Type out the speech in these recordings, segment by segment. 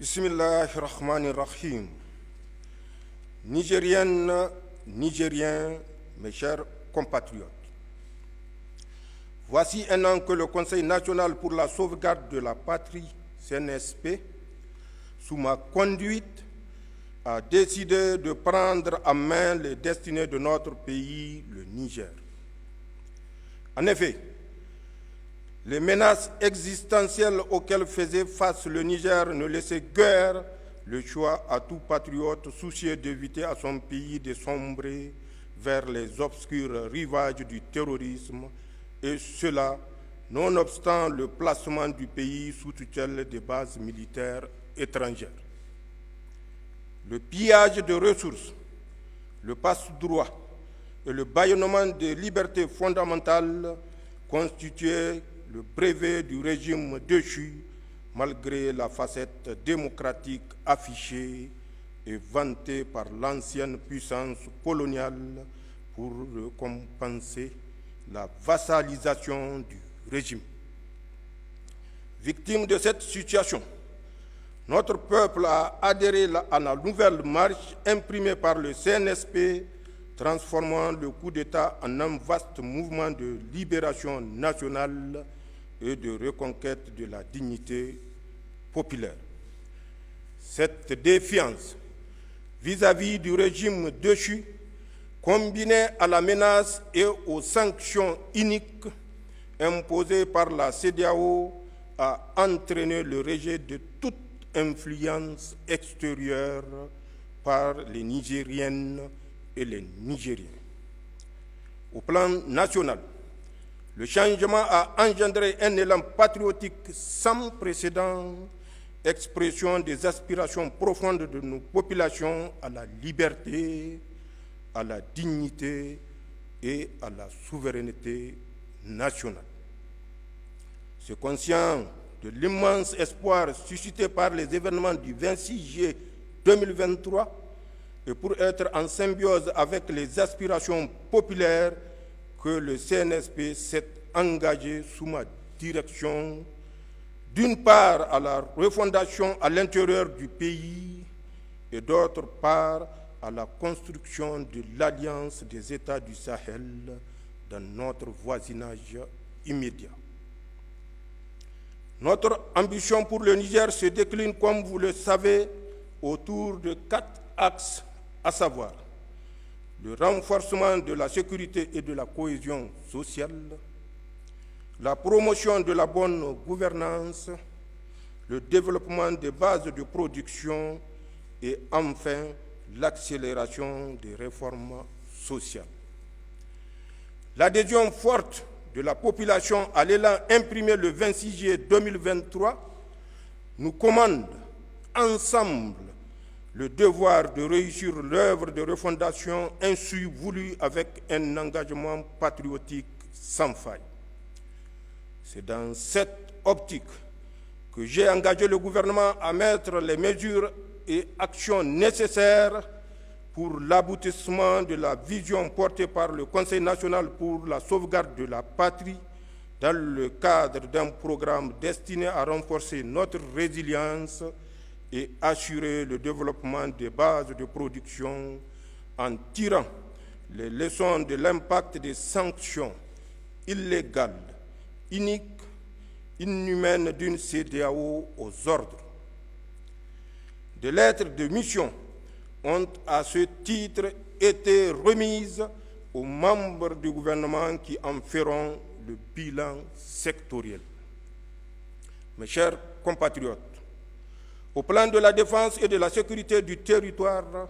Bismillahirrahmanirrahim. Nigériennes, Nigériens, mes chers compatriotes. Voici un an que le Conseil national pour la sauvegarde de la patrie, CNSP, sous ma conduite, a décidé de prendre en main les destinées de notre pays, le Niger. En effet, les menaces existentielles auxquelles faisait face le Niger ne laissaient guère le choix à tout patriote soucieux d'éviter à son pays de sombrer vers les obscurs rivages du terrorisme, et cela nonobstant le placement du pays sous tutelle des bases militaires étrangères. Le pillage de ressources, le passe-droit et le bâillonnement des libertés fondamentales constituaient le brevet du régime déchu, malgré la facette démocratique affichée et vantée par l'ancienne puissance coloniale pour compenser la vassalisation du régime. Victime de cette situation, notre peuple a adhéré à la nouvelle marche imprimée par le CNSP, transformant le coup d'État en un vaste mouvement de libération nationale et de reconquête de la dignité populaire. Cette défiance vis-à-vis du régime déchu, combinée à la menace et aux sanctions iniques imposées par la CEDEAO, a entraîné le rejet de toute influence extérieure par les Nigériennes et les Nigériens. Au plan national, le changement a engendré un élan patriotique sans précédent, expression des aspirations profondes de nos populations à la liberté, à la dignité et à la souveraineté nationale. C'est conscient de l'immense espoir suscité par les événements du 26 juillet 2023 et pour être en symbiose avec les aspirations populaires que le CNSP s'est engagé sous ma direction, d'une part à la refondation à l'intérieur du pays et d'autre part à la construction de l'Alliance des États du Sahel dans notre voisinage immédiat. Notre ambition pour le Niger se décline, comme vous le savez, autour de 4 axes, à savoir le renforcement de la sécurité et de la cohésion sociale, la promotion de la bonne gouvernance, le développement des bases de production et enfin l'accélération des réformes sociales. L'adhésion forte de la population à l'élan imprimé le 26 juillet 2023 nous commande ensemble le devoir de réussir l'œuvre de refondation ainsi voulue avec un engagement patriotique sans faille. C'est dans cette optique que j'ai engagé le gouvernement à mettre les mesures et actions nécessaires pour l'aboutissement de la vision portée par le Conseil national pour la sauvegarde de la patrie dans le cadre d'un programme destiné à renforcer notre résilience et assurer le développement des bases de production en tirant les leçons de l'impact des sanctions illégales, iniques, inhumaines d'une CEDEAO aux ordres. Des lettres de mission ont à ce titre été remises aux membres du gouvernement qui en feront le bilan sectoriel. Mes chers compatriotes, au plan de la défense et de la sécurité du territoire,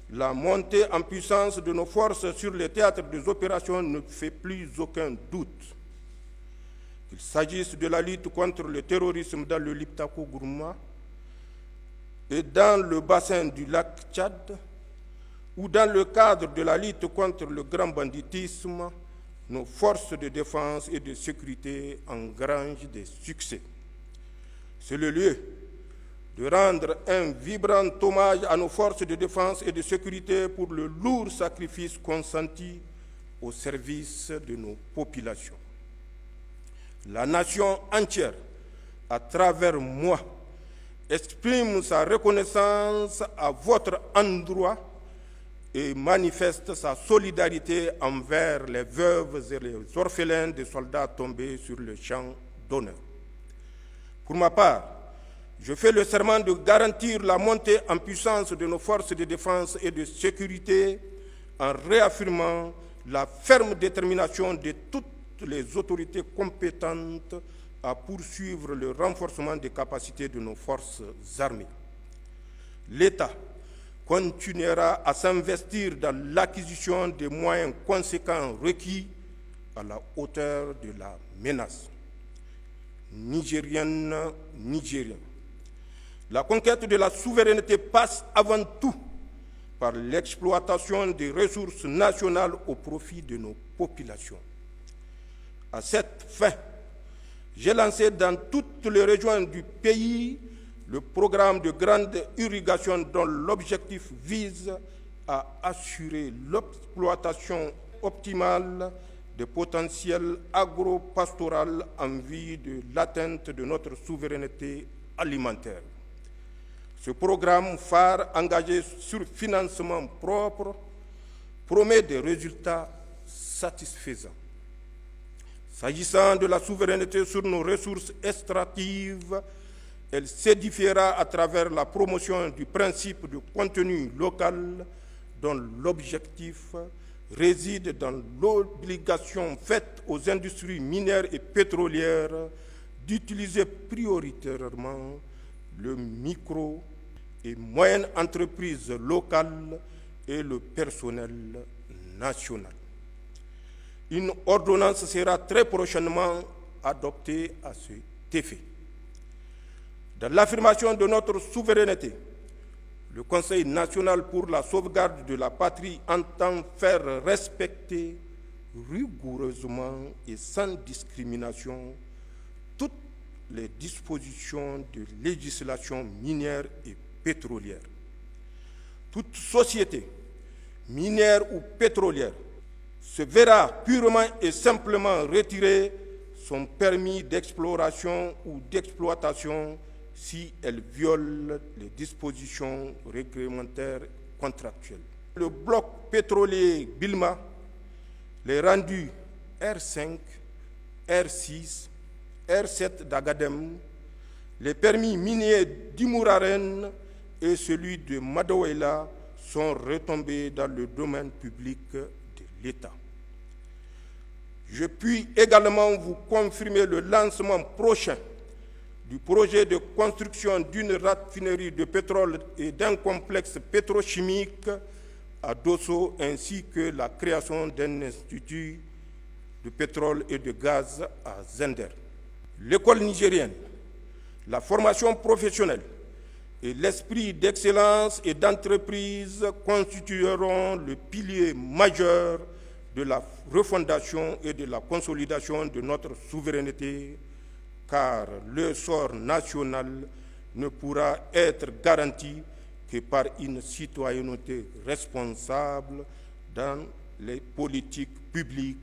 la montée en puissance de nos forces sur les théâtres des opérations ne fait plus aucun doute. Qu'il s'agisse de la lutte contre le terrorisme dans le Liptako-Gourma et dans le bassin du lac Tchad, ou dans le cadre de la lutte contre le grand banditisme, nos forces de défense et de sécurité engrangent des succès. C'est le lieu de rendre un vibrant hommage à nos forces de défense et de sécurité pour le lourd sacrifice consenti au service de nos populations. La nation entière, à travers moi, exprime sa reconnaissance à votre endroit et manifeste sa solidarité envers les veuves et les orphelins des soldats tombés sur le champ d'honneur. Pour ma part, je fais le serment de garantir la montée en puissance de nos forces de défense et de sécurité en réaffirmant la ferme détermination de toutes les autorités compétentes à poursuivre le renforcement des capacités de nos forces armées. L'État continuera à s'investir dans l'acquisition des moyens conséquents requis à la hauteur de la menace. Nigériennes, Nigériens, la conquête de la souveraineté passe avant tout par l'exploitation des ressources nationales au profit de nos populations. À cette fin, j'ai lancé dans toutes les régions du pays le programme de grande irrigation dont l'objectif vise à assurer l'exploitation optimale des potentiels agro-pastoral en vue de l'atteinte de notre souveraineté alimentaire. Ce programme phare engagé sur financement propre promet des résultats satisfaisants. S'agissant de la souveraineté sur nos ressources extractives, elle s'édifiera à travers la promotion du principe de contenu local dont l'objectif réside dans l'obligation faite aux industries minières et pétrolières d'utiliser prioritairement le micro et moyennes entreprises locales et le personnel national. Une ordonnance sera très prochainement adoptée à cet effet. Dans l'affirmation de notre souveraineté, le Conseil national pour la sauvegarde de la patrie entend faire respecter rigoureusement et sans discrimination toutes les dispositions de législation minière et pétrolière. Toute société, minière ou pétrolière, se verra purement et simplement retirer son permis d'exploration ou d'exploitation si elle viole les dispositions réglementaires contractuelles. Le bloc pétrolier Bilma, les rendus R5, R6, R7 d'Agadem, les permis miniers d'Imouraren et celui de Madawela sont retombés dans le domaine public de l'État. Je puis également vous confirmer le lancement prochain du projet de construction d'une raffinerie de pétrole et d'un complexe pétrochimique à Dosso, ainsi que la création d'un institut de pétrole et de gaz à Zender. L'école nigérienne, la formation professionnelle et l'esprit d'excellence et d'entreprise constitueront le pilier majeur de la refondation et de la consolidation de notre souveraineté, car le sort national ne pourra être garanti que par une citoyenneté responsable dans les politiques publiques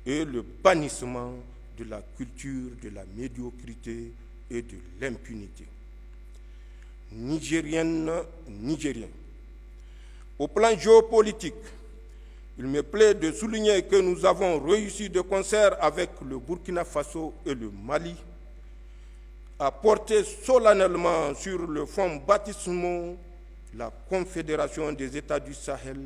et le bannissement de la culture de la médiocrité et de l'impunité. Nigériennes, Nigériens, au plan géopolitique, il me plaît de souligner que nous avons réussi de concert avec le Burkina Faso et le Mali à porter solennellement sur le fonds baptismal la Confédération des États du Sahel,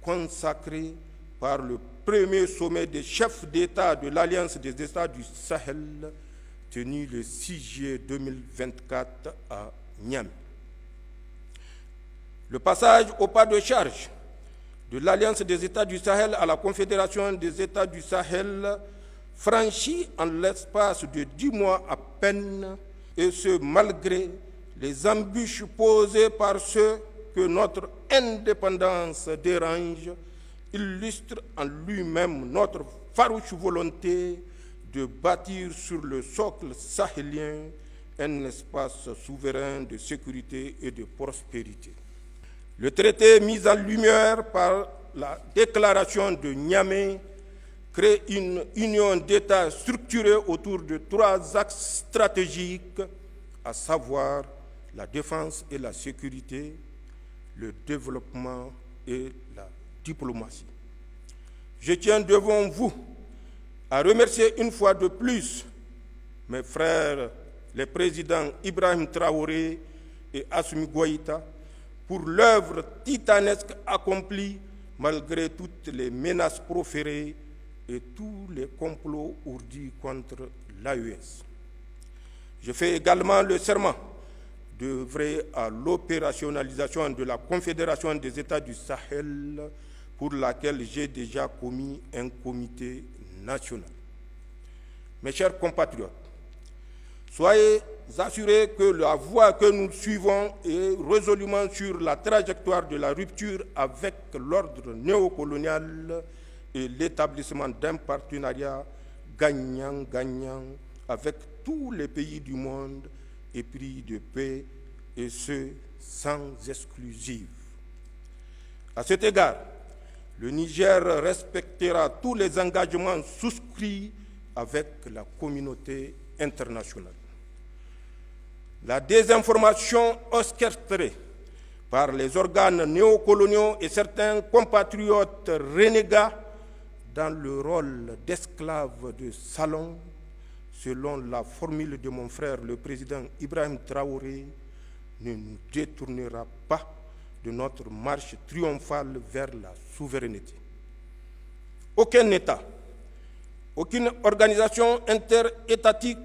consacrée par le premier sommet des chefs d'État de l'Alliance des États du Sahel, tenu le 6 juillet 2024 à Niamey. Le passage au pas de charge de l'Alliance des États du Sahel à la Confédération des États du Sahel franchi en l'espace de 10 mois à peine, et ce malgré les embûches posées par ceux que notre indépendance dérange, illustre en lui-même notre farouche volonté de bâtir sur le socle sahélien un espace souverain de sécurité et de prospérité. Le traité mis en lumière par la déclaration de Niamey crée une union d'États structurée autour de 3 axes stratégiques, à savoir la défense et la sécurité, le développement et la diplomatie. Je tiens devant vous à remercier une fois de plus mes frères, les présidents Ibrahim Traoré et Assimi Goïta, pour l'œuvre titanesque accomplie malgré toutes les menaces proférées et tous les complots ourdis contre l'AES. Je fais également le serment d'œuvrer à l'opérationnalisation de la Confédération des États du Sahel, pour laquelle j'ai déjà commis un comité national. Mes chers compatriotes, soyez assurés que la voie que nous suivons est résolument sur la trajectoire de la rupture avec l'ordre néocolonial et l'établissement d'un partenariat gagnant-gagnant avec tous les pays du monde épris de paix, et ce, sans exclusive. À cet égard, le Niger respectera tous les engagements souscrits avec la communauté internationale. La désinformation orchestrée par les organes néocoloniaux et certains compatriotes renégats dans le rôle d'esclaves de salon, selon la formule de mon frère le président Ibrahim Traoré, ne nous détournera pas de notre marche triomphale vers la souveraineté. Aucun État, aucune organisation interétatique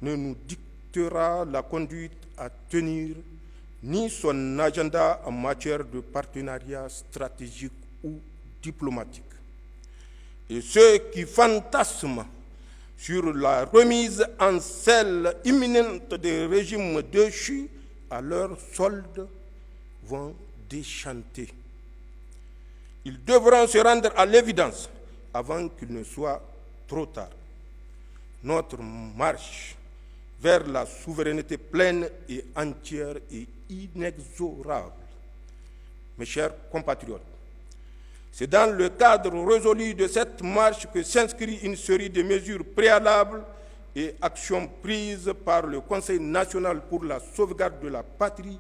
ne nous dictera la conduite à tenir, ni son agenda en matière de partenariat stratégique ou diplomatique. Et ceux qui fantasment sur la remise en selle imminente des régimes déchus à leur solde vont déchanter. Ils devront se rendre à l'évidence avant qu'il ne soit trop tard. Notre marche vers la souveraineté pleine et entière est inexorable. Mes chers compatriotes, c'est dans le cadre résolu de cette marche que s'inscrit une série de mesures préalables et actions prises par le Conseil national pour la sauvegarde de la patrie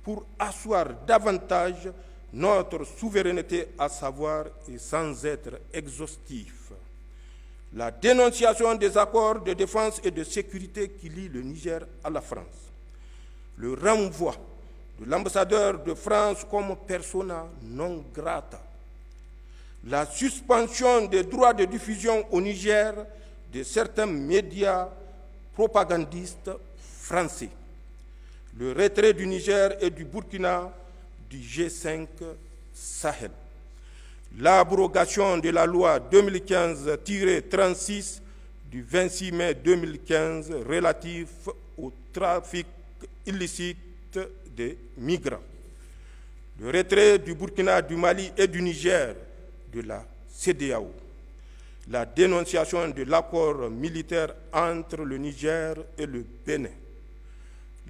pour asseoir davantage notre souveraineté, à savoir, et sans être exhaustif, la dénonciation des accords de défense et de sécurité qui lient le Niger à la France, le renvoi de l'ambassadeur de France comme persona non grata, la suspension des droits de diffusion au Niger de certains médias propagandistes français, le retrait du Niger et du Burkina du G5 Sahel, l'abrogation de la loi 2015-36 du 26 mai 2015 relatif au trafic illicite des migrants, le retrait du Burkina, du Mali et du Niger de la CEDEAO, la dénonciation de l'accord militaire entre le Niger et le Bénin,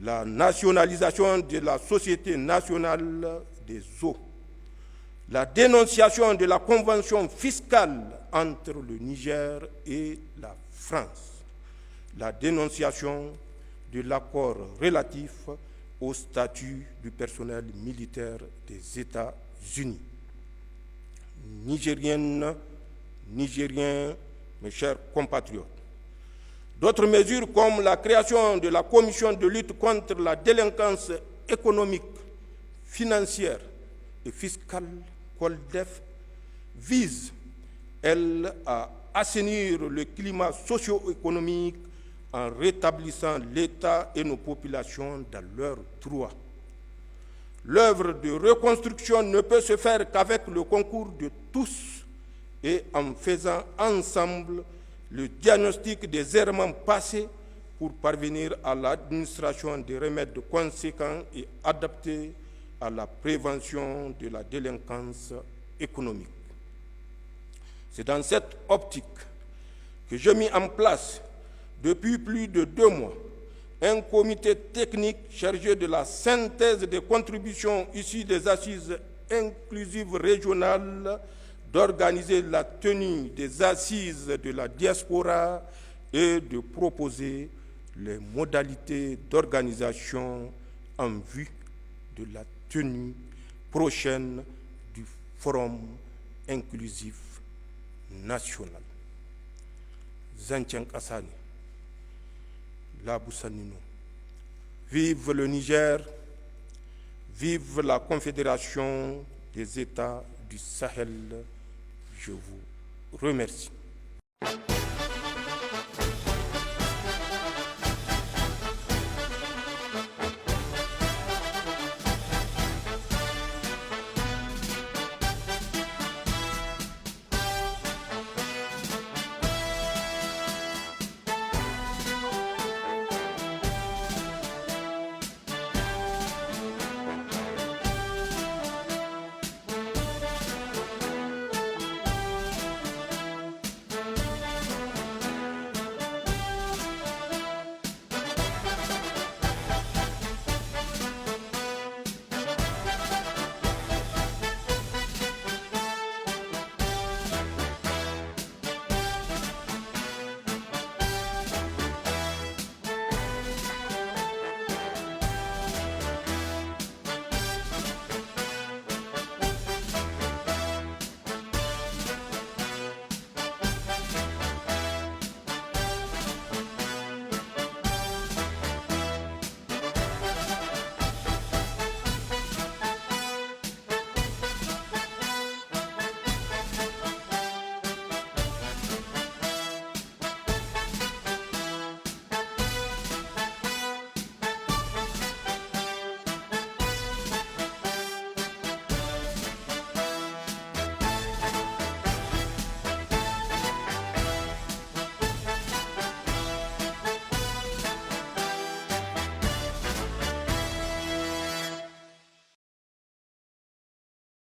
la nationalisation de la Société nationale des eaux, la dénonciation de la convention fiscale entre le Niger et la France, la dénonciation de l'accord relatif au statut du personnel militaire des États-Unis. Nigériennes, Nigériens, mes chers compatriotes, d'autres mesures comme la création de la commission de lutte contre la délinquance économique, financière et fiscale, COLDEF, visent, elles, à assainir le climat socio-économique en rétablissant l'État et nos populations dans leurs droits. L'œuvre de reconstruction ne peut se faire qu'avec le concours de tous et en faisant ensemble le diagnostic des errements passés pour parvenir à l'administration des remèdes conséquents et adaptés à la prévention de la délinquance économique. C'est dans cette optique que j'ai mis en place, depuis plus de 2 mois, un comité technique chargé de la synthèse des contributions issues des assises inclusives régionales, d'organiser la tenue des assises de la diaspora et de proposer les modalités d'organisation en vue de la tenue prochaine du Forum inclusif national. Zancen ƙasa ne, Labusanino. Vive le Niger, vive la Confédération des États du Sahel. Je vous remercie.